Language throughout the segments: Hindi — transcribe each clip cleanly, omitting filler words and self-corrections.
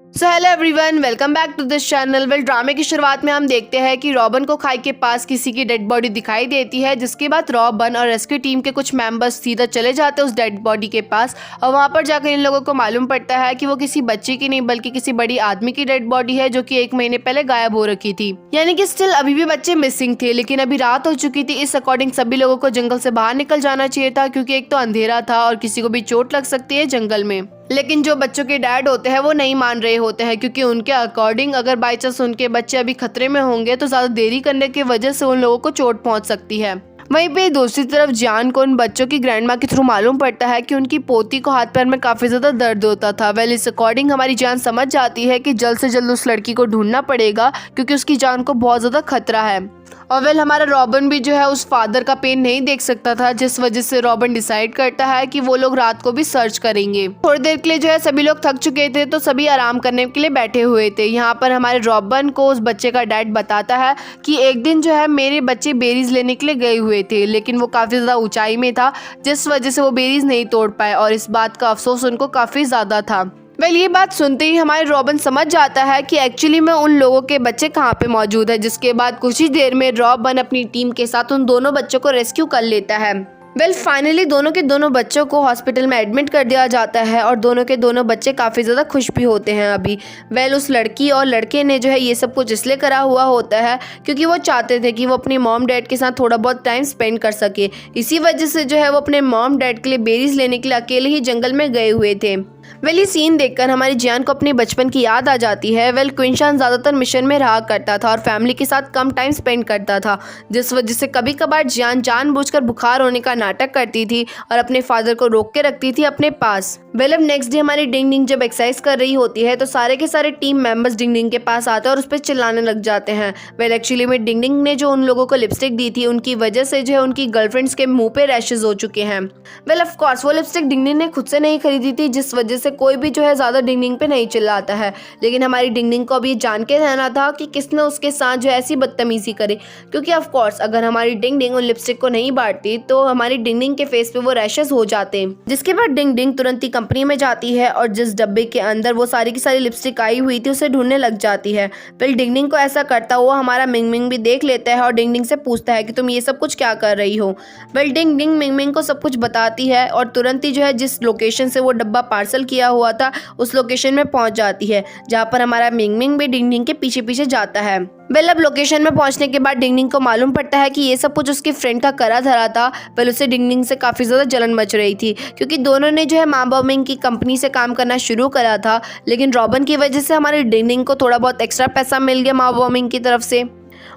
So hello everyone, welcome back to this channel. ड्रामे की शुरुआत में हम देखते हैं कि रॉबन को खाई के पास किसी की डेड बॉडी दिखाई देती है, जिसके बाद रॉबन और रेस्क्यू टीम के कुछ मेंबर्स सीधा चले जाते हैं उस डेड बॉडी के पास। और वहां पर जाकर इन लोगों को मालूम पड़ता है कि वो किसी बच्चे की नहीं बल्कि किसी बड़ी आदमी की डेड बॉडी है, जो कि 1 महीने पहले गायब हो रखी थी। यानी कि स्टिल अभी भी बच्चे मिसिंग थे, लेकिन अभी रात हो चुकी थी। इस अकॉर्डिंग सभी लोगों को जंगल से बाहर निकल जाना चाहिए था, क्योंकि एक तो अंधेरा था और किसी को भी चोट लग सकती है जंगल में। लेकिन जो बच्चों के डैड होते हैं वो नहीं मान रहे होते हैं, क्योंकि उनके अकॉर्डिंग अगर बाई चांस उनके बच्चे अभी खतरे में होंगे तो ज्यादा देरी करने की वजह से उन लोगों को चोट पहुंच सकती है। वहीं पे दूसरी तरफ जान को उन बच्चों की ग्रैंडमा के थ्रू मालूम पड़ता है कि उनकी पोती को हाथ पैर में काफी ज्यादा दर्द होता था। इस अकॉर्डिंग हमारी जान समझ जाती है कि जल्द से जल्द उस लड़की को ढूंढना पड़ेगा, क्योंकि उसकी जान को बहुत ज्यादा खतरा है। और हमारा रॉबन भी जो है उस फादर का पेन नहीं देख सकता था, जिस वजह से रॉबन डिसाइड करता है कि वो लोग रात को भी सर्च करेंगे। थोड़ी देर के लिए जो है सभी लोग थक चुके थे, तो सभी आराम करने के लिए बैठे हुए थे। यहाँ पर हमारे रॉबन को उस बच्चे का डैड बताता है कि एक दिन जो है मेरे बच्चे बेरीज लेने के लिए गए हुए थे, लेकिन वो काफी ज्यादा ऊंचाई में था, जिस वजह से वो बेरीज नहीं तोड़ पाए, और इस बात का अफसोस उनको काफी ज्यादा था। ये बात सुनते ही हमारे रॉबन समझ जाता है कि एक्चुअली में उन लोगों के बच्चे कहाँ पे मौजूद है। जिसके बाद कुछ ही देर में रॉबन अपनी टीम के साथ उन दोनों बच्चों को रेस्क्यू कर लेता है। फाइनली दोनों के दोनों बच्चों को हॉस्पिटल में एडमिट कर दिया जाता है, और दोनों के दोनों बच्चे काफ़ी ज़्यादा खुश भी होते हैं अभी। उस लड़की और लड़के ने जो है ये सब कुछ इसलिए करा हुआ होता है क्योंकि वो चाहते थे कि वो अपनी मॉम डैड के साथ थोड़ा बहुत टाइम स्पेंड कर सके। इसी वजह से जो है वो अपने मॉम डैड के लिए बेरीज लेने के लिए अकेले ही जंगल में गए हुए थे। ये सीन देखकर हमारी जियान को अपने बचपन की याद आ जाती है। क्विंशान ज़्यादातर मिशन में रहा करता था और फैमिली के साथ कम टाइम स्पेंड करता था, जिस वजह से कभी कभार जियान जानबूझकर बुखार होने का नाटक करती थी और अपने फादर को रोक के रखती थी अपने पास। अब नेक्स्ट डे हमारी डिंग डिंग जब एक्सरसाइज कर रही होती है, तो सारे के सारे टीम मेंबर्स डिंग डिंग के पास आते हैं और उस पर चिल्लाने लग जाते हैं। एक्चुअली में डिंग डिंग ने जो उन लोगों को लिपस्टिक दी थी, उनकी वजह से जो है उनकी गर्लफ्रेंड्स के मुंह पे रैशेज हो चुके हैं। ऑफ कोर्स वो लिपस्टिक डिंग डिंग ने खुद से नहीं खरीदी थी, जिस वजह से कोई भी जो है ज्यादा डिंग डिंग पे नहीं चिल्लाता है। लेकिन हमारी डिंग डिंग को अभी जान के रहना था कि किसने उसके साथ जो ऐसी बदतमीजी करे, क्योंकि ऑफ कोर्स अगर हमारी डिंग डिंग उन लिपस्टिक को नहीं बांटती तो हमारी डिंग डिंग के फेस पे वो रैशेज हो जाते। जिसके बाद डिंग डिंग तुरंत ही कंपनी में जाती है और जिस डब्बे के अंदर वो सारी की सारी लिपस्टिक आई हुई थी उसे ढूंढने लग जाती है। फिर डिंग डिंग को ऐसा करता हुआ हमारा मिंग मिंग भी देख लेता है और डिंग डिंग से पूछता है कि तुम ये सब कुछ क्या कर रही हो। डिंग डिंग मिंग मिंग को सब कुछ बताती है और तुरंत ही जो है जिस लोकेशन से वो डब्बा पार्सल किया हुआ था उस लोकेशन में पहुंच जाती है, जहां पर हमारा मिंग मिंग भी डिंग डिंग के पीछे पीछे जाता है। अब लोकेशन में पहुंचने के बाद डिंग डिंग को मालूम पड़ता है कि ये सब कुछ उसके फ्रेंड का करा धरा था। उसे डिंग डिंग से काफ़ी ज़्यादा जलन मच रही थी, क्योंकि दोनों ने जो है माँ बॉम्बिंग की कंपनी से काम करना शुरू करा था, लेकिन रॉबन की वजह से हमारी डिंग डिंग को थोड़ा बहुत एक्स्ट्रा पैसा मिल गया माँ बॉम्बिंग की तरफ से,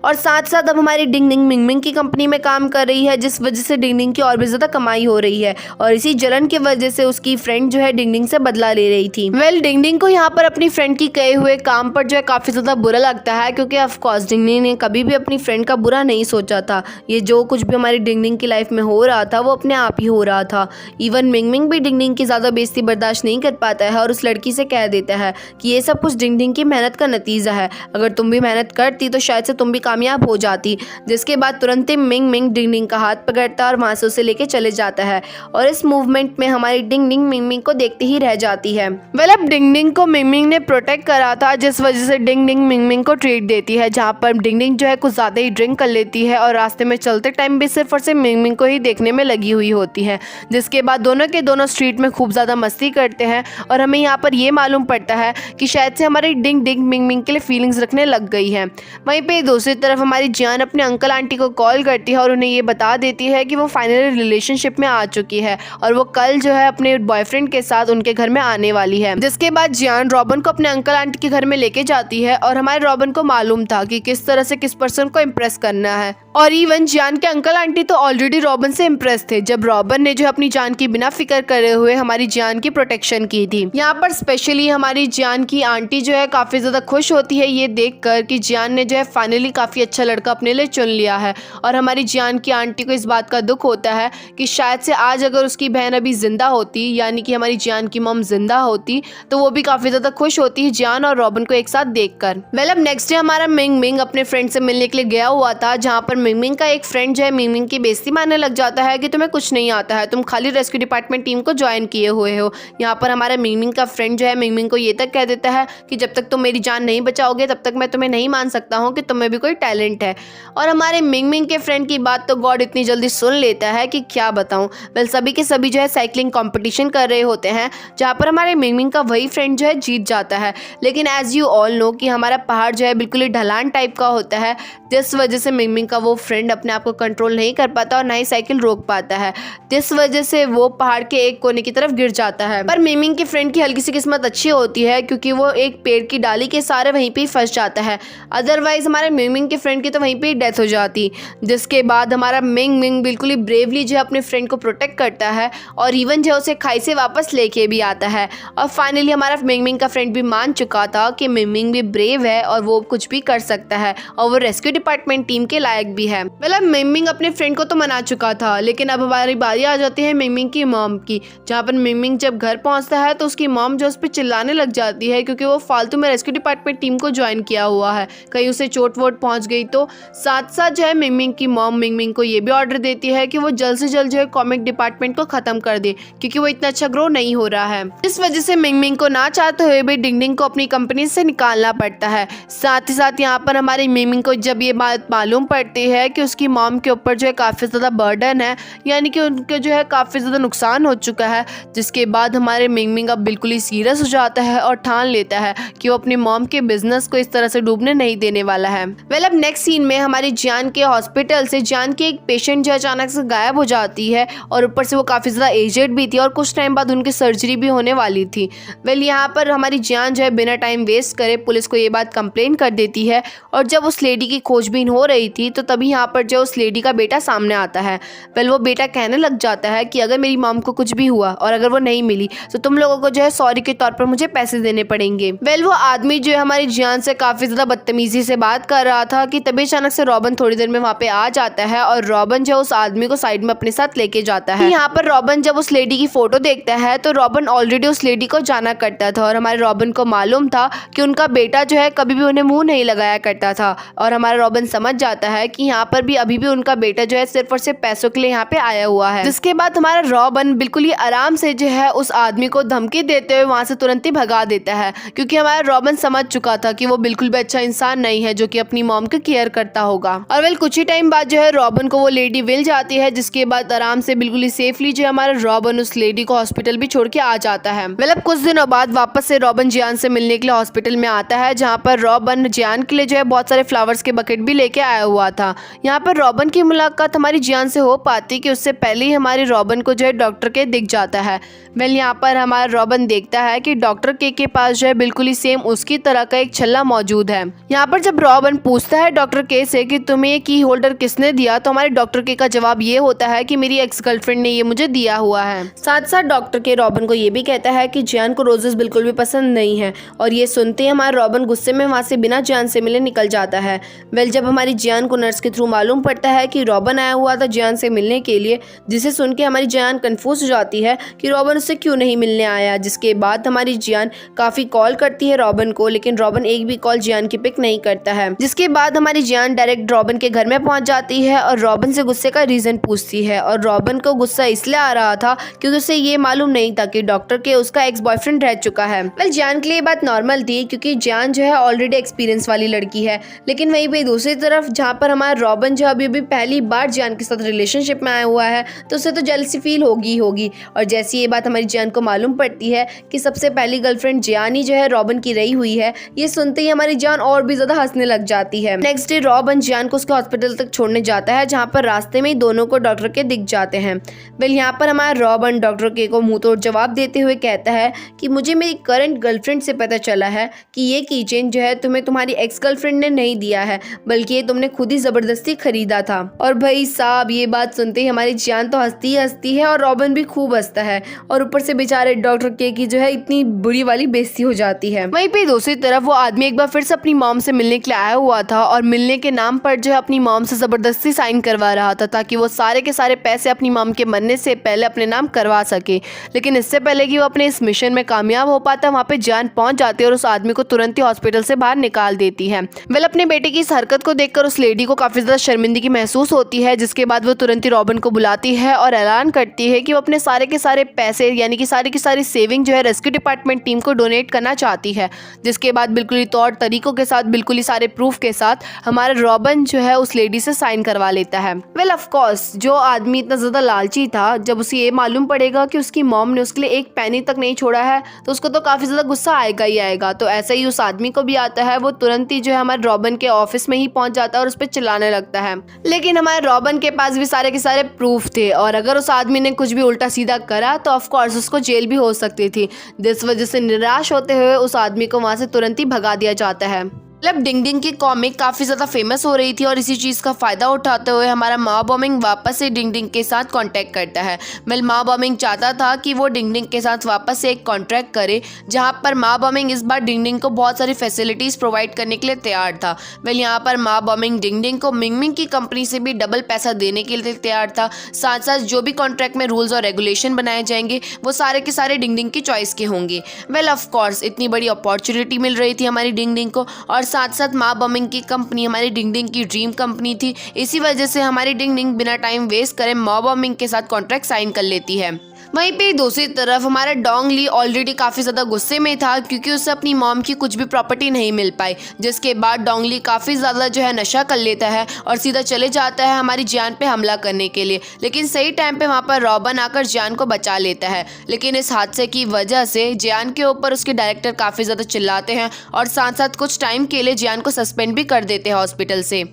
और साथ साथ अब हमारी डिंग डिंग मिंग मिंग की कंपनी में काम कर रही है, जिस वजह से डिंग डिंग की और भी ज़्यादा कमाई हो रही है। और इसी जलन की वजह से उसकी फ्रेंड जो है डिंग डिंग से बदला ले रही थी। डिंग डिंग को यहाँ पर अपनी फ्रेंड की कहे हुए काम पर जो है काफ़ी ज़्यादा बुरा लगता है, क्योंकि ऑफकोर्स डिंग डिंग ने कभी भी अपनी फ्रेंड का बुरा नहीं सोचा था। ये जो कुछ भी हमारी डिंग डिंग की लाइफ में हो रहा था वो अपने आप ही हो रहा था। इवन मिंग मिंग भी डिंग डिंग की ज़्यादा बेइज्जती बर्दाश्त नहीं कर पाता है और उस लड़की से कह देता है कि ये सब कुछ डिंग डिंग की मेहनत का नतीजा है, अगर तुम भी मेहनत करती तो शायद से तुम भी कामयाब हो जाती। जिसके बाद तुरंत ही मिंग मिंग डिंग डिंग का हाथ पकड़ता है और वहां से उसे लेके चले जाता है, और इस मूवमेंट में हमारी डिंग डिंग मिंग मिंग को देखते ही रह जाती है। अब डिंग डिंग को मिंग मिंग ने प्रोटेक्ट करा था, जिस वजह से डिंग डिंग मिंग मिंग को ट्रीट देती है, जहां पर डिंग डिंग जो है कुछ ज्यादा ही ड्रिंक कर लेती है और रास्ते में चलते टाइम भी सिर्फ और सिर्फ मिंग मिंग को ही देखने में लगी हुई होती है। जिसके बाद दोनों के दोनों स्ट्रीट में खूब ज्यादा मस्ती करते हैं, और हमें यहाँ पर ये मालूम पड़ता है कि शायद से हमारी डिंग डिंग मिंग मिंग के लिए फीलिंग्स रखने लग गई है। वहीं पे दूसरी तरफ हमारी जियान अपने अंकल आंटी को कॉल करती है और उन्हें ये बता देती है कि वो फाइनली रिलेशनशिप में आ चुकी है और वो कल जो है अपने बॉयफ्रेंड के साथ उनके घर में आने वाली है। जिसके बाद जियान रॉबन को अपने अंकल आंटी के घर में लेके जाती है, और हमारे रॉबन को मालूम था कि किस तरह से किस पर्सन को इम्प्रेस करना है, और इवन जियान के अंकल आंटी तो ऑलरेडी रॉबन से इम्प्रेस थे, जब रॉबन ने जो अपनी जान की बिना फिक्र करे हुए हमारी जान की प्रोटेक्शन की थी। यहाँ पर स्पेशली हमारी जियान की आंटी जो है काफी ज्यादा खुश होती है ये देखकर कि जियान ने जो है फाइनली काफ़ी अच्छा लड़का अपने लिए चुन लिया है। और हमारी जियान की आंटी को इस बात का दुख होता है कि शायद से आज अगर उसकी बहन अभी ज़िंदा होती, यानी कि हमारी जियान की मॉम ज़िंदा होती, तो वो भी काफ़ी ज़्यादा खुश होती है जियान और रॉबिन को एक साथ देखकर। वेल, अब नेक्स्ट डे हमारा मिंग मिंग अपने फ्रेंड से मिलने के लिए गया हुआ था, जहाँ पर मिंग मिंग का एक फ्रेंड जो है मिंग मिंग की बेइज्जती मारने लग जाता है कि तुम्हें कुछ नहीं आता है, तुम खाली रेस्क्यू डिपार्टमेंट टीम को ज्वाइन किए हुए हो। यहाँ पर हमारा मिंग मिंग का फ्रेंड जो है मिंग मिंग को ये तक कह देता है कि जब तक तुम मेरी जान नहीं बचाओगे तब तक मैं तुम्हें नहीं मान सकता हूँ कि तुम्हें भी कोई टैलेंट है। और हमारे मिंग मिंग के फ्रेंड की बात तो गॉड इतनी जल्दी सुन लेता है कि क्या बताऊँ। वेल, सभी के सभी जो है साइकिलिंग कॉम्पिटिशन कर रहे होते हैं, जहाँ पर हमारे मिंग मिंग का वही फ्रेंड जो है जीत जाता है। लेकिन एज यू ऑल नो कि हमारा पहाड़ जो है बिल्कुल ही ढलान टाइप का होता है, जिस वजह से मिंग मिंग का वो फ्रेंड अपने आप को कंट्रोल नहीं कर पाता और ना ही साइकिल रोक पाता है, जिस वजह से वो पहाड़ के एक कोने की तरफ गिर जाता है। पर मिंग मिंग की फ्रेंड की हल्की सी किस्मत अच्छी होती है, क्योंकि वो एक पेड़ की डाली के सहारे वहीं पे ही फंस जाता है। अदरवाइज हमारे मिंग मिंग के फ्रेंड की तो वहीं पे ही डेथ हो जाती। जिसके बाद हमारा मिंग मिंग बिल्कुल ही ब्रेवली जो है अपने फ्रेंड को प्रोटेक्ट करता है और इवन जो उसे खाई से वापस लेके भी आता है। और फाइनली हमारा मिंग मिंग का फ्रेंड भी मान चुका था कि मिंग मिंग भी ब्रेव है और वो कुछ भी कर सकता है और वो रेस्क्यू डिपार्टमेंट टीम के लायक भी है। मतलब मिंग मिंग अपने फ्रेंड को तो मना चुका था, लेकिन अब हमारी बारी आ जाती है मिंग मिंग की मॉम की, जहाँ पर मिंग मिंग जब घर पहुंचता है तो उसकी मॉम जो उस पर चिल्लाने लग जाती है, क्योंकि वो फालतू में रेस्क्यू डिपार्टमेंट टीम को ज्वाइन किया हुआ है, कहीं उसे चोट वोट पहुंच गई तो। साथ साथ जो है मिंग मिंग की मॉम मिंग मिंग को ये भी ऑर्डर देती है कि वो जल्द से जल्द जो है कॉमिक डिपार्टमेंट को खत्म कर दे, क्योंकि वो इतना अच्छा ग्रो नहीं हो रहा है। इस वजह से मिंग मिंग को ना चाहते हुए भी डिंग डिंग को अपनी कंपनी से निकालना पड़ता है। साथ ही साथ यहाँ पर हमारी मिंग मिंग को जब ये बात मालूम पड़ती है कि उसकी मॉम के ऊपर जो है काफ़ी ज़्यादा बर्डन है, यानी कि उनके जो है काफ़ी ज़्यादा नुकसान हो चुका है, जिसके बाद हमारे मिंग मिंग अब बिल्कुल ही सीरियस हो जाता है और ठान लेता है कि वो अपनी मॉम के बिजनेस को इस तरह से डूबने नहीं देने वाला है। वेल, अब नेक्स्ट सीन में हमारी जियान के हॉस्पिटल से जियान की एक पेशेंट जो अचानक से गायब हो जाती है और ऊपर से वो काफ़ी ज़्यादा एजेड भी थी और कुछ टाइम बाद उनकी सर्जरी भी होने वाली थी। वेल, यहाँ पर हमारी जियान जो है बिना टाइम वेस्ट करे पुलिस को ये बात कंप्लेन कर देती है और जब उस लेडी की खोजबीन हो रही थी तो तभी यहाँ पर जो उस लेडी का बेटा सामने आता है। वेल, वो बेटा कहने लग जाता है कि अगर मेरी मॉम को कुछ भी हुआ और अगर वो नहीं मिली तो तुम लोगों को जो है सॉरी के तौर पर मुझे पैसे देने पड़ेंगे। वेल, वो आदमी जो है हमारी जियान से काफ़ी ज़्यादा बदतमीजी से बात कर रहा था कि तभी अचानक से रॉबिन थोड़ी देर में वहाँ पे आ जाता है और रॉबिन जो उस आदमी को साइड में अपने साथ लेके जाता है। यहाँ पर रॉबिन जब उस लेडी की फोटो देखता है तो रॉबिन ऑलरेडी उस लेडी को जाना करता था और हमारे रॉबिन को मालूम था कि उनका बेटा जो है कभी भी उन्हें मुंह नहीं लगाया करता था। और हमारा रॉबिन समझ जाता है कि यहाँ पर भी अभी भी उनका बेटा जो है सिर्फ और सिर्फ पैसों के लिए यहाँ पे आया हुआ है। जिसके बाद हमारा रॉबिन बिल्कुल ही आराम से जो है उस आदमी को धमकी देते हुए वहाँ से तुरंत ही भगा देता है, क्योंकि हमारा रॉबिन समझ चुका था कि वो बिल्कुल भी अच्छा इंसान नहीं है जो कि अपनी मॉम की केयर करता होगा। और वेल, कुछ ही टाइम बाद जो है रॉबिन को वो लेडी मिल जाती है, जिसके बाद आराम से बिल्कुल ही सेफली जो है हमारा रॉबिन उस लेडी को हॉस्पिटल भी छोड़ के आ जाता है। वेल, अब कुछ दिनों बाद वापस से रॉबिन जियान से मिलने के लिए हॉस्पिटल में आता है, जहाँ पर रॉबिन जियान के लिए जो है बहुत सारे फ्लावर्स के बकेट भी लेके आया हुआ था। यहाँ पर रॉबिन की मुलाकात हमारी जियान से हो पाती कि उससे पहले ही हमारी रॉबिन को जो है डॉक्टर के दिख जाता है। वेल, यहाँ पर हमारा रॉबिन देखता है कि डॉक्टर के पास जो है बिल्कुल ही सेम उसकी तरह का एक छल्ला मौजूद है। यहाँ पर जब रॉबिन पूछता है डॉक्टर के से कि तुम्हें ये की होल्डर किसने दिया, तो हमारे डॉक्टर के का जवाब ये होता है कि मेरी एक्स गर्लफ्रेंड ने ये मुझे दिया हुआ है। साथ साथ डॉक्टर के रॉबिन को ये भी कहता है कि जियान को रोजेस बिल्कुल भी पसंद नहीं है और ये सुनते ही हमारा रॉबिन गुस्से में वहाँ से बिना जियान से मिले निकल जाता है। वेल, जब हमारी जियान को नर्स के थ्रू मालूम पड़ता है कि रॉबिन आया हुआ था जियान से मिलने के लिए, जिसे सुन के हमारी जियान कंफ्यूज हो जाती है कि रॉबिन उससे क्यों नहीं मिलने आया। जिसके बाद हमारी जियान काफ़ी कॉल करती है रॉबिन को, लेकिन रॉबिन एक भी कॉल जियान की पिक नहीं करता है। जिसके बाद हमारी जियान डायरेक्ट रॉबिन के घर में पहुंच जाती है और रॉबिन से गुस्से का रीज़न पूछती है। और रॉबिन को गुस्सा इसलिए आ रहा था क्योंकि उसे ये मालूम नहीं था कि डॉक्टर के उसका एक्स बॉयफ्रेंड रह चुका है। वेल, जियान के लिए बात नॉर्मल थी क्योंकि जियान जो है ऑलरेडी एक्सपीरियंस वाली लड़की है, लेकिन वहीं पे दूसरी तरफ जहाँ पर हमारा रॉबिन जो अभी पहली बार जियान के साथ रिलेशनशिप में आया हुआ है तो उसे तो जेलसी फील होगी। और जैसी ये बात हमारी जियान को मालूम पड़ती है कि सबसे पहली गर्लफ्रेंड जियान ही जो है रॉबिन की रही हुई है, ये सुनते ही हमारी जियान और भी ज्यादा हंसने लग जाती है। नेक्स्ट डे रॉबिन जियान को उसके हॉस्पिटल तक छोड़ने जाता है, जहाँ पर रास्ते में ही दोनों को डॉक्टर के दिख जाते हैं। वेल, यहाँ पर हमारा रॉबिन डॉक्टर के को मुंह तोड़ जवाब देते हुए कहता है कि मुझे मेरी करंट गर्लफ्रेंड से पता चला है कि ये कीचेन जो है तुम्हें तुम्हारी एक्स गर्लफ्रेंड ने नहीं दिया है, बल्कि ये तुमने खुद ही जबरदस्ती खरीदा था। और भाई साहब, ये बात सुनते ही हमारी जियान तो हंसती है और रॉबिन भी खूब हंसता है और ऊपर से बेचारे डॉक्टर के की जो है इतनी बुरी वाली बेइज्जती हो जाती है। वहीं पे दूसरी तरफ वो आदमी एक बार फिर से अपनी मॉम से मिलने के लिए आया हुआ था था और मिलने के नाम पर जो है अपनी मॉम से ज़बरदस्ती साइन करवा रहा था ताकि वो सारे के सारे पैसे अपनी मॉम के मरने से पहले अपने नाम करवा सके। लेकिन इससे पहले कि वो अपने इस मिशन में कामयाब हो पाता, वहाँ पे जान पहुँच जाती है और उस आदमी को तुरंत ही हॉस्पिटल से बाहर निकाल देती है। वेल अपने बेटे की इस हरकत को देखकर उस लेडी को काफ़ी ज़्यादा शर्मिंदगी महसूस होती है, जिसके बाद वो तुरंत ही रॉबिन को बुलाती है और ऐलान करती है कि वो अपने सारे के सारे पैसे यानी कि सारी की सारी सेविंग जो है रेस्क्यू डिपार्टमेंट टीम को डोनेट करना चाहती है। जिसके बाद बिल्कुल ही तौर तरीकों के साथ, बिल्कुल ही सारे प्रूफ के साथ हमारा रॉबिन जो है उस लेडी से साइन करवा लेता है। वेल ऑफ कोर्स जो आदमी इतना ज़्यादा लालची था, जब उसे ये मालूम पड़ेगा कि उसकी मॉम ने उसके लिए एक पैनी तक नहीं छोड़ा है तो उसको तो काफ़ी ज़्यादा गुस्सा आएगा ही आएगा। तो ऐसा ही उस आदमी को भी आता है, वो तुरंत ही जो है हमारे रॉबिन के ऑफिस में ही पहुंच जाता है और उस पर चिल्लाने लगता है। लेकिन हमारे रॉबिन के पास भी सारे के सारे प्रूफ थे और अगर उस आदमी ने कुछ भी उल्टा सीधा करा तो ऑफ कोर्स उसको जेल भी हो सकती थी। जिस वजह से निराश होते हुए उस आदमी को वहां से तुरंत ही भगा दिया जाता है। मतलब डिंग डिंग की कॉमिक काफ़ी ज़्यादा फेमस हो रही थी और इसी चीज़ का फ़ायदा उठाते हुए हमारा माँ बॉमिंग वापस से डिंग डिंग के साथ कांटेक्ट करता है। वेल माँ बॉमिंग चाहता था कि वो डिंग डिंग के साथ वापस से एक कॉन्ट्रैक्ट करे, जहाँ पर माँ बॉमिंग इस बार डिंग डिंग को बहुत सारी फैसिलिटीज़ प्रोवाइड करने के लिए तैयार था। वेल यहाँ पर माँ बॉमिंग डिंग डिंग को मिंग मिंग की कंपनी से भी डबल पैसा देने के लिए तैयार था। साथ साथ जो भी कॉन्ट्रैक्ट में रूल्स और रेगुलेशन बनाए जाएंगे वो सारे के सारे डिंग डिंग की चॉइस के होंगे। वेल ऑफ कोर्स इतनी बड़ी अपॉर्चुनिटी मिल रही थी हमारी डिंग डिंग को और साथ साथ माँ बॉमिंग की कंपनी हमारी डिंग डिंग की ड्रीम कंपनी थी। इसी वजह से हमारी डिंग डिंग बिना टाइम वेस्ट करे माँ बॉमिंग के साथ कॉन्ट्रैक्ट साइन कर लेती है। वहीं पे दूसरी तरफ हमारा डोंग ली ऑलरेडी काफ़ी ज़्यादा गुस्से में था क्योंकि उसे अपनी मॉम की कुछ भी प्रॉपर्टी नहीं मिल पाई, जिसके बाद डोंग ली काफ़ी ज़्यादा जो है नशा कर लेता है और सीधा चले जाता है हमारी जान पे हमला करने के लिए। लेकिन सही टाइम पे वहाँ पर रॉबिन आकर जान को बचा लेता है। लेकिन इस हादसे की वजह से जान के ऊपर उसके डायरेक्टर काफ़ी ज़्यादा चिल्लाते हैं और साथ साथ कुछ टाइम के लिए जान को सस्पेंड भी कर देते हैं हॉस्पिटल से।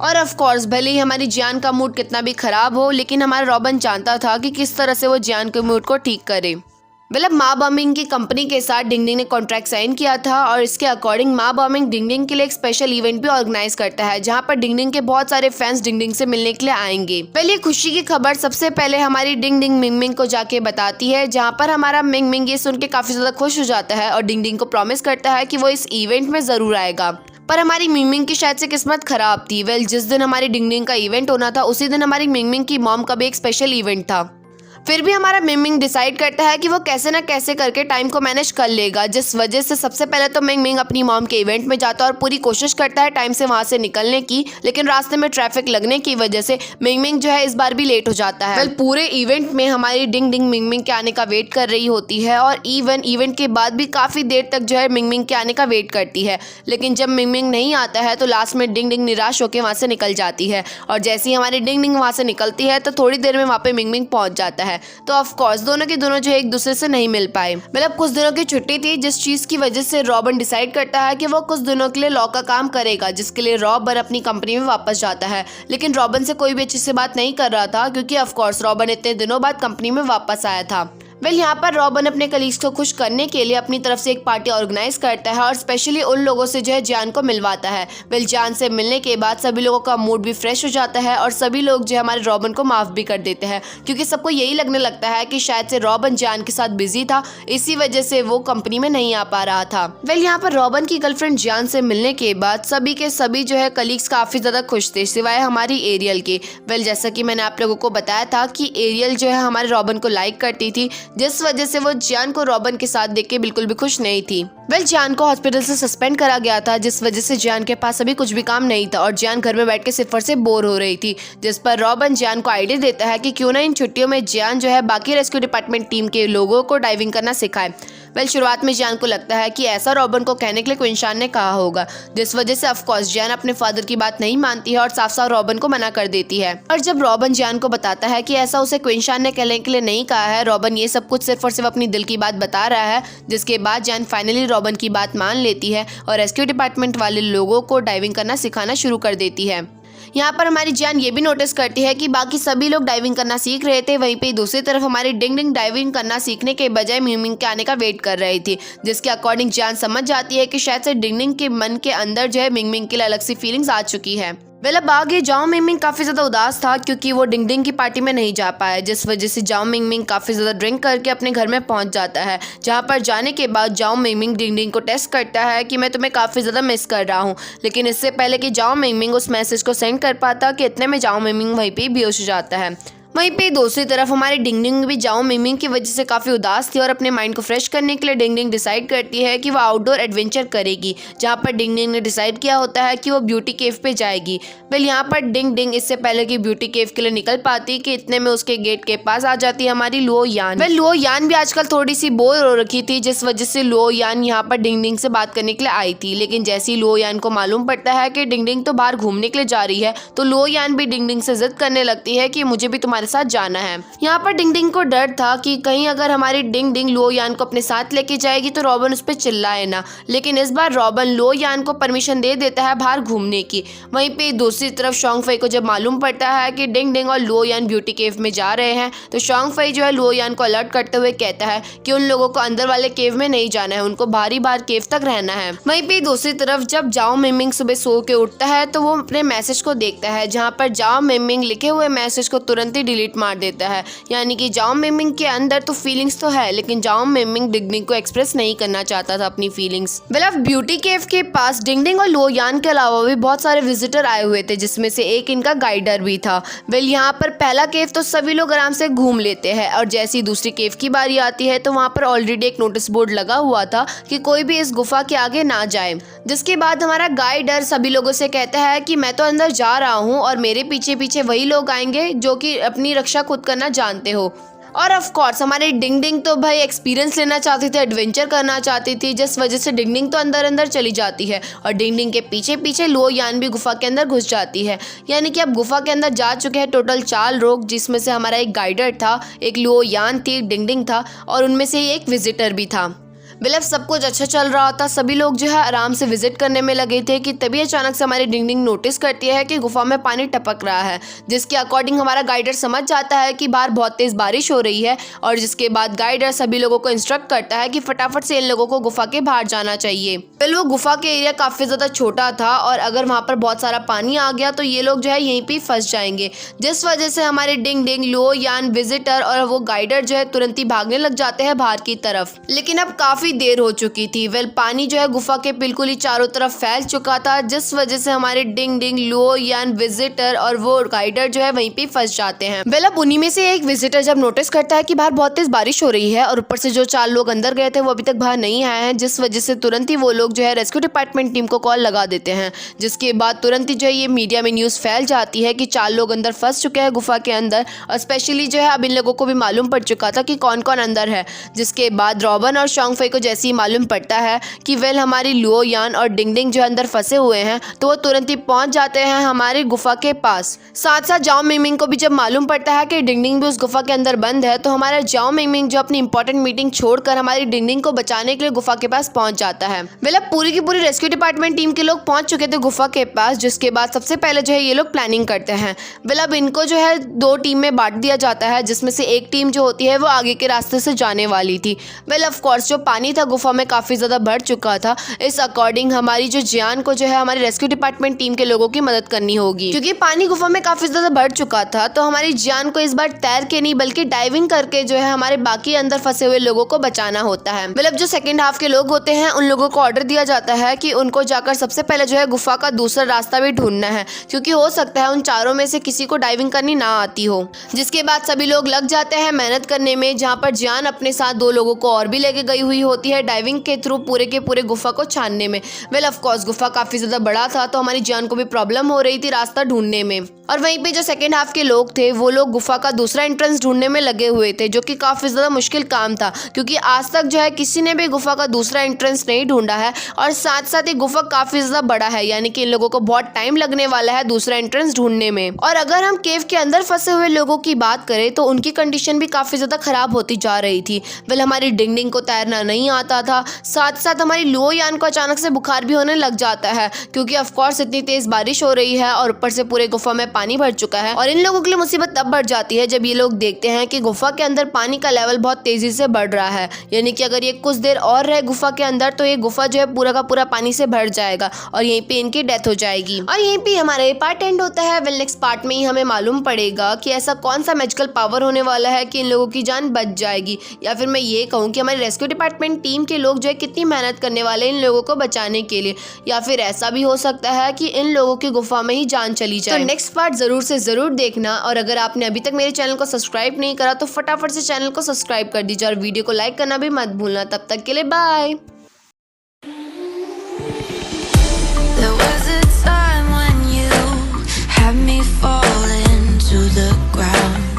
और ऑफ कोर्स भले ही हमारी जान का मूड कितना भी खराब हो, लेकिन हमारा रॉबिन जानता था कि किस तरह से वो जान के मूड को ठीक करे। मतलब माँ बॉमिंग की कंपनी के साथ डिंग डिंग ने कॉन्ट्रैक्ट साइन किया था और इसके अकॉर्डिंग माँ बॉमिंग डिंग डिंग के लिए एक स्पेशल इवेंट भी ऑर्गेनाइज करता है, जहाँ पर डिंग डिंग के बहुत सारे फैंस डिंग डिंग से मिलने के लिए आएंगे। पहले खुशी की खबर सबसे पहले हमारी डिंग डिंग मिंग मिंग को जाके बताती है, जहाँ पर हमारा मिंग मिंग ये सुन के काफ़ी ज़्यादा खुश हो जाता है और डिंग डिंग को प्रॉमिस करता है कि वो इस इवेंट में ज़रूर आएगा। पर हमारी मिंग मिंग की शायद से किस्मत खराब थी। वेल जिस दिन हमारी डिंग डिंग का इवेंट होना था उसी दिन हमारी मिंग मिंग की मॉम का भी एक स्पेशल इवेंट था। फिर भी हमारा मिंग मिंग डिसाइड करता है कि वो कैसे ना कैसे करके टाइम को मैनेज कर लेगा, जिस वजह से सबसे पहले तो मिंग मिंग अपनी मॉम के इवेंट में जाता है और पूरी कोशिश करता है टाइम से वहाँ से निकलने की। लेकिन रास्ते में ट्रैफिक लगने की वजह से मिंग मिंग जो है इस बार भी लेट हो जाता है। पूरे इवेंट में हमारी डिंग डिंग मिंग मिंग के आने का वेट कर रही होती है और इवेंट के बाद भी काफ़ी देर तक जो है मिंग मिंग के आने का वेट करती है। लेकिन जब मिंग मिंग नहीं आता है तो लास्ट में डिंग डिंग निराश होकर वहाँ से निकल जाती है और जैसे ही हमारी डिंग डिंग वहाँ से निकलती है तो थोड़ी देर में वहाँ पे मिंग मिंग पहुँच जाता है। तो ऑफकोर्स दोनों के दोनों जो एक दूसरे से नहीं मिल पाए। मतलब कुछ दिनों की छुट्टी थी, जिस चीज की वजह से रॉबिन डिसाइड करता है कि वो कुछ दिनों के लिए लॉ का काम करेगा, जिसके लिए रॉबिन अपनी कंपनी में वापस जाता है। लेकिन रॉबिन से कोई भी अच्छे से बात नहीं कर रहा था क्योंकि ऑफ कोर्स रॉबिन इतने दिनों बाद कंपनी में वापस आया था। वेल यहाँ पर रॉबिन अपने कलीग्स को खुश करने के लिए अपनी तरफ से एक पार्टी ऑर्गेनाइज करता है और स्पेशली उन लोगों से जो है जान को मिलवाता है। वेल जान से मिलने के बाद सभी लोगों का मूड भी फ्रेश हो जाता है और सभी लोग जो है हमारे रॉबिन को माफ़ भी कर देते हैं क्योंकि सबको यही लगने लगता है कि शायद से रॉबिन जान के साथ बिजी था, इसी वजह से वो कंपनी में नहीं आ पा रहा था। वेल यहाँ पर रॉबिन की गर्लफ्रेंड जान से मिलने के बाद सभी के सभी जो है कलीग्स काफ़ी ज़्यादा खुश थे, सिवाय हमारी एरियल के। वेल जैसा कि मैंने आप लोगों को बताया था कि एरियल जो है हमारे रॉबिन को लाइक करती थी, जिस वजह से वो जान को रॉबिन के साथ देख के बिल्कुल भी खुश नहीं थी। वेल जान को हॉस्पिटल से सस्पेंड करा गया था, जिस वजह से जान के पास अभी कुछ भी काम नहीं था और जान घर में बैठ के सिर्फ से बोर हो रही थी, जिस पर रॉबिन जान को आइडिया देता है कि क्यों ना इन छुट्टियों में जान जो है बाकी रेस्क्यू डिपार्टमेंट टीम के लोगों को डाइविंग करना सिखाए। वेल शुरुआत में जान को लगता है कि ऐसा रॉबिन को कहने के लिए क्विंशान ने कहा होगा, जिस वजह से ऑफकोर्स जान अपने फादर की बात नहीं मानती है और साफ साफ रॉबिन को मना कर देती है। और जब रॉबिन जान को बताता है कि ऐसा उसे क्विंशान ने कहने के लिए नहीं कहा है, रॉबिन ये सब कुछ सिर्फ और सिर्फ अपनी दिल की बात बता रहा है, जिसके बाद जान फाइनली रॉबिन की बात मान लेती है और रेस्क्यू डिपार्टमेंट वाले लोगों को डाइविंग करना सिखाना शुरू कर देती है। यहाँ पर हमारी जान ये भी नोटिस करती है कि बाकी सभी लोग डाइविंग करना सीख रहे थे, वहीं पे दूसरी तरफ हमारी डिंग डिंग डाइविंग करना सीखने के बजाय मिंग मिंग के आने का वेट कर रही थी, जिसके अकॉर्डिंग जान समझ जाती है कि शायद से डिंग डिंग के मन के अंदर जो है मिंग मिंग के लिए अलग सी फीलिंग्स आ चुकी है। वेल अब आगे जाओ मिंगमिंग काफ़ी ज़्यादा उदास था क्योंकि वो डिंगडिंग की पार्टी में नहीं जा पाया, जिस वजह से जाओ मिंगमिंग काफ़ी ज़्यादा ड्रिंक करके अपने घर में पहुंच जाता है। जहां पर जाने के बाद जाओ मिंगमिंग डिंगडिंग को टेस्ट करता है कि मैं तुम्हें काफ़ी ज़्यादा मिस कर रहा हूं। लेकिन इससे पहले कि जाओ मिंगमिंग उस मैसेज को सेंड कर पाता कि इतने में जाओ मिंगमिंग वहीं पर बेहोश हो जाता है। वहीं पे दूसरी तरफ हमारी डिंगडिंग भी जाओ मिंगमिंग की वजह से काफ़ी उदास थी और अपने माइंड को फ्रेश करने के लिए डिंगडिंग डिसाइड करती है कि वो आउटडोर एडवेंचर करेगी, जहाँ पर डिंगडिंग ने डिसाइड किया होता है कि वो ब्यूटी केव पे जाएगी। वेल यहाँ पर डिंगडिंग इससे पहले कि ब्यूटी केव के लिए निकल पाती कि इतने में उसके गेट के पास आ जाती है हमारी लुओ यान। वेल लुओ यान भी आजकल थोड़ी सी बोर हो रखी थी, जिस वजह से लुओ यान यहाँ पर डिंगडिंग से बात करने के लिए आई थी। लेकिन जैसे ही लुओ यान को मालूम पड़ता है कि डिंगडिंग तो बाहर घूमने के लिए जा रही है, तो लुओ यान भी डिंगडिंग से जिद करने लगती है कि मुझे भी तुम्हारे साथ जाना है। यहाँ पर डिंगडिंग को डर था कि कहीं अगर हमारी डिंगडिंग लुओ यान को अपने साथ लेके जाएगी तो रॉबिन उस पर चिल्लाए ना। लेकिन इस बार रॉबिन लुओ यान को परमिशन दे देता है बाहर घूमने की। वहीं पे दूसरी तरफ शोंग फई को जब मालूम पड़ता है कि डिंगडिंग और लुओ यान ब्यूटी केव में जा रहे हैं, तो शोंग फई जो है लुओ यान को अलर्ट करते हुए कहता है कि उन लोगों को अंदर वाले केव में नहीं जाना है, उनको बाहर केव तक रहना है। वहीं पे दूसरी तरफ जब जाओ मिंगमिंग सुबह सो के उठता है तो वो अपने मैसेज को देखता है, जहाँ पर जाओ मिंगमिंग लिखे हुए मैसेज को तुरंत ही डिलीट मार देता है। यानी कि जाओ मिंगमिंग के अंदर तो फीलिंग्स तो है, लेकिन जाओ मिंगमिंग डिंगडिंग को एक्सप्रेस नहीं करना चाहता था अपनी फीलिंग्स। वेल अब ब्यूटी केव के पास डिंगडिंग और लुओ यान के अलावा भी बहुत सारे विजिटर आए हुए थे, जिसमें से एक इनका गाइडर भी था। वेल यहाँ पर पहला केव तो सभी लोग आराम से घूम लेते हैं और जैसे ही दूसरी केव की बारी आती है तो वहाँ पर ऑलरेडी एक नोटिस बोर्ड लगा हुआ था कि कोई भी इस गुफा के आगे ना जाए। जिसके बाद हमारा गाइडर सभी लोगों से कहता है कि मैं तो अंदर जा रहा हूँ और मेरे पीछे पीछे वही लोग आएंगे जो कि अपनी रक्षा खुद करना जानते हो। और ऑफ कोर्स हमारी डिंगडिंग तो भाई एक्सपीरियंस लेना चाहती थी, एडवेंचर करना चाहती थी, जिस वजह से डिंगडिंग तो अंदर अंदर चली जाती है और डिंगडिंग के पीछे पीछे लुओ यान भी गुफा के अंदर घुस जाती है। यानी कि अब गुफा के अंदर जा चुके हैं टोटल 4 लोग, जिसमें से हमारा एक गाइडर था, एक लुओ यान थी, डिंगडिंग था और उनमें से एक विजिटर भी था। वेल अब सब कुछ अच्छा चल रहा था, सभी लोग जो है आराम से विजिट करने में लगे थे कि तभी अचानक से हमारी डिंगडिंग नोटिस करती है कि गुफा में पानी टपक रहा है, जिसके अकॉर्डिंग हमारा गाइडर समझ जाता है कि बाहर बहुत तेज बारिश हो रही है। और जिसके बाद गाइडर सभी लोगों को इंस्ट्रक्ट करता है कि फटाफट से इन लोगों को गुफा के बाहर जाना चाहिए। वेल वो गुफा के एरिया काफ़ी ज़्यादा छोटा था और अगर वहाँ पर बहुत सारा पानी आ गया तो ये लोग जो है यहीं पर फंस जाएंगे, जिस वजह से हमारे डिंगडिंग, लुओ यान, विजिटर और वो गाइडर जो है तुरंत ही भागने लग जाते हैं बाहर की तरफ। लेकिन अब काफ़ी देर हो चुकी थी। वेल पानी जो है गुफा के बिल्कुल ही चारों तरफ फैल चुका था, जिस वजह से हमारे डिंगडिंग, लुओ यान, विजिटर और वो गाइडर जो है वहीं पे फंस जाते हैं। वेल अब उन्हीं में से एक विजिटर जब नोटिस करता है कि बाहर बहुत तेज बारिश हो रही है और ऊपर से जो 4 लोग अंदर गए थे वो अभी तक बाहर नहीं आए हैं, जिस वजह से तुरंत ही वो लोग जो है रेस्क्यू डिपार्टमेंट टीम को कॉल लगा देते हैं। जिसके बाद तुरंत ही जो है ये मीडिया में न्यूज़ फैल जाती है कि 4 लोग अंदर फंस चुके हैं गुफा के अंदर और स्पेशली जो है अब इन लोगों को भी मालूम पड़ चुका था कि कौन कौन अंदर है। जिसके बाद रॉबिन और शोंग फई को जैसे ही मालूम पड़ता है कि वेल हमारी लुओ यान और डिंगडिंग जो अंदर फंसे हुए हैं तो वो तुरंत ही पहुंच जाते हैं हमारी गुफा के पास। साथ साथ जाओ मिंगमिंग को भी जब मालूम पड़ता है कि डिंगडिंग भी उस गुफा के अंदर बंद है, तो हमारा जाओ मिंगमिंग जो अपनी इंपॉर्टेंट मीटिंग छोड़कर हमारी डिंगडिंग को बचाने के लिए गुफा के पास पहुंच जाता है। वेल अब पूरी की पूरी रेस्क्यू डिपार्टमेंट टीम के लोग पहुंच चुके थे गुफा के पास, जिसके बाद सबसे पहले जो है ये लोग प्लानिंग करते हैं। वेल अब इनको जो है 2 टीम में बांट दिया जाता है, जिसमें से एक टीम जो होती है वो आगे के रास्ते से जाने वाली थी। वेल ऑफ कोर्स जो पानी था गुफा में काफ़ी ज़्यादा बढ़ चुका था, इस अकॉर्डिंग हमारी जो जियान को जो है हमारी रेस्क्यू डिपार्टमेंट टीम के लोगों की मदद करनी होगी, क्योंकि पानी गुफा में काफ़ी ज़्यादा बढ़ चुका था। तो हमारी जियान को इस बार तैर के नहीं बल्कि डाइविंग करके जो है हमारे बाकी अंदर फंसे हुए लोगों को बचाना होता है। मतलब जो सेकेंड हाफ के लोग होते हैं उन लोगों को ऑर्डर दिया जाता है कि उनको जाकर सबसे पहले जो है गुफा का दूसरा रास्ता भी ढूंढना है, क्योंकि हो सकता है उन चारों में से किसी को डाइविंग करनी ना आती हो। जिसके बाद सभी लोग लग जाते हैं मेहनत करने में, जहाँ पर जियान अपने साथ 2 लोगों को और भी लेके गई हुई होती है डाइविंग के थ्रू पूरे के पूरे गुफा को छानने में। वेल ऑफ कोर्स गुफा काफ़ी ज़्यादा बड़ा था, तो हमारी जियान को भी प्रॉब्लम हो रही थी रास्ता ढूंढने में। और वहीं पे जो सेकेंड हाफ के लोग थे वो लोग गुफा का दूसरा एंट्रेंस ढूंढने में लगे हुए थे, जो कि काफ़ी ज़्यादा मुश्किल काम था, क्योंकि आज तक जो है किसी ने भी गुफा का दूसरा एंट्रेंस नहीं ढूंढा है और साथ साथ ही गुफा काफ़ी ज़्यादा बड़ा है, यानी कि इन लोगों को बहुत टाइम लगने वाला है दूसरा एंट्रेंस ढूंढने में। और अगर हम केव के अंदर फंसे हुए लोगों की बात करें तो उनकी कंडीशन भी काफ़ी ज़्यादा ख़राब होती जा रही थी। वेल हमारी डिंगडिंग को तैरना नहीं आता था, साथ साथ हमारी लुओ यान को अचानक से बुखार भी होने लग जाता है, क्योंकि ऑफकोर्स इतनी तेज़ बारिश हो रही है और ऊपर से पूरे गुफा में पानी भर चुका है। और इन लोगों के लिए मुसीबत तब बढ़ जाती है जब ये लोग देखते हैं कि गुफा के अंदर पानी का लेवल बहुत तेजी से बढ़ रहा है, यानी कि अगर ये कुछ देर और रहे गुफा के अंदर तो ये गुफा जो है पूरा का पूरा पानी से भर जाएगा और यहीं पे इनकी डेथ हो जाएगी। और यहीं पे हमारा ये पार्ट एंड होता है। वेल नेक्स्ट पार्ट में ही हमें मालूम पड़ेगा कि ऐसा कौन सा मैजिकल पावर होने वाला है कि इन लोगों की जान बच जाएगी, या फिर मैं ये कहूँ कि हमारी रेस्क्यू डिपार्टमेंट टीम के लोग जो है कितनी मेहनत करने वाले इन लोगों को बचाने के लिए, या फिर ऐसा भी हो सकता है कि इन लोगों की गुफा में ही जान चली जाए। तो नेक्स्ट पार्ट जरूर से जरूर देखना। और अगर आपने अभी तक मेरे चैनल को सब्सक्राइब नहीं करा तो फटाफट से चैनल को सब्सक्राइब कर दीजिए और वीडियो को लाइक करना भी मत भूलना। तब तक के लिए bye. There was a time when you had me falling to the ground.